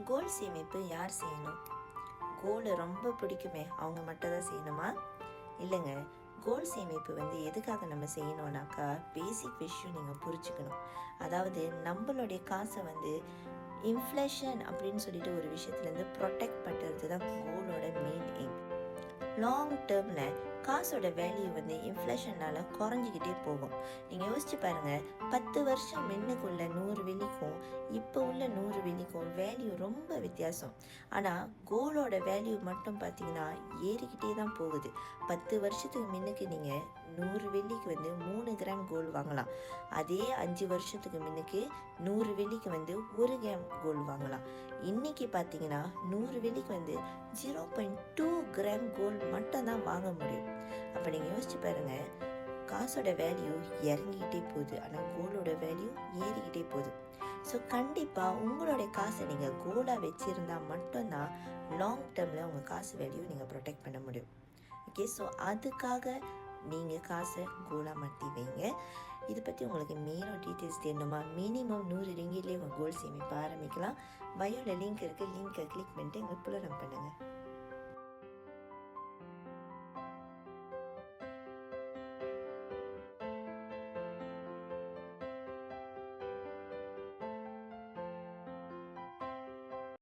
Gold சேமிப்பு யார் செய்யணும்? கோல்டு ரொம்ப பிடிக்குமே அவங்க மட்டும் தான் செய்யணுமா? இல்லைங்க. கோல்டு சேமிப்பு எதுக்காக நம்ம செய்யணும்னாக்கா, பேசிக் விஷயம் நீங்கள் புரிஞ்சுக்கணும். அதாவது நம்மளுடைய காசை இன்ஃப்ளேஷன் அப்படின்னு சொல்லிட்டு ஒரு விஷயத்துலேருந்து ப்ரொடெக்ட் பண்ணுறது தான் கோல்டோட மெயின் எய்ம். லாங் டேர்மில் காசோட வேல்யூ இன்ஃப்ளேஷனால் குறைஞ்சிக்கிட்டே போகும். நீங்கள் யோசிச்சு பாருங்கள், 10 வருஷம் முன்னுக்குள்ள 100 வெள்ளிக்கும் இப்போ உள்ள 100 வெள்ளிக்கும் வேல்யூ ரொம்ப வித்தியாசம். ஆனால் கோல்டோட வேல்யூ மட்டும் பார்த்தீங்கன்னா ஏறிக்கிட்டே தான் போகுது. 10 வருஷத்துக்கு முன்னுக்கு நீங்கள் 100 வெள்ளிக்கு 3 கிராம் கோல்டு வாங்கலாம். அதே 5 வருஷத்துக்கு முன்னுக்கு 100 வெள்ளிக்கு 1 கிராம் கோல்டு வாங்கலாம். இன்றைக்கி பார்த்தீங்கன்னா 100 வெள்ளிக்கு 0.2 கிராம் கோல்டு மட்டும்தான் வாங்க முடியும். அப்போ நீங்கள் யோசிச்சு பாருங்கள், காசோட வேல்யூ இறங்கிக்கிட்டே போகுது, ஆனால் கோல்டோட வேல்யூ ஏறிக்கிட்டே போகுது. ஸோ கண்டிப்பாக உங்களுடைய காசை நீங்கள் கோல்டாக வச்சுருந்தா மட்டும்தான் லாங் டேர்மில் உங்கள் காசு வேல்யூ நீங்கள் ப்ரொடெக்ட் பண்ண முடியும். ஓகே, ஸோ அதுக்காக நீங்கள் காசை கோல்டாக மாற்றி வைங்க. இதை பற்றி உங்களுக்கு மேலும் டீட்டெயில்ஸ் தெரியணுமா? மினிமம் 100 ரிங்கிட்லேயே உங்கள் கோல்டு சேமிப்பு ஆரம்பிக்கலாம். பயோவில் லிங்க் இருக்குது, லிங்க்கை கிளிக் பண்ணிட்டு எங்களுக்கு புலரம் பண்ணுங்கள்.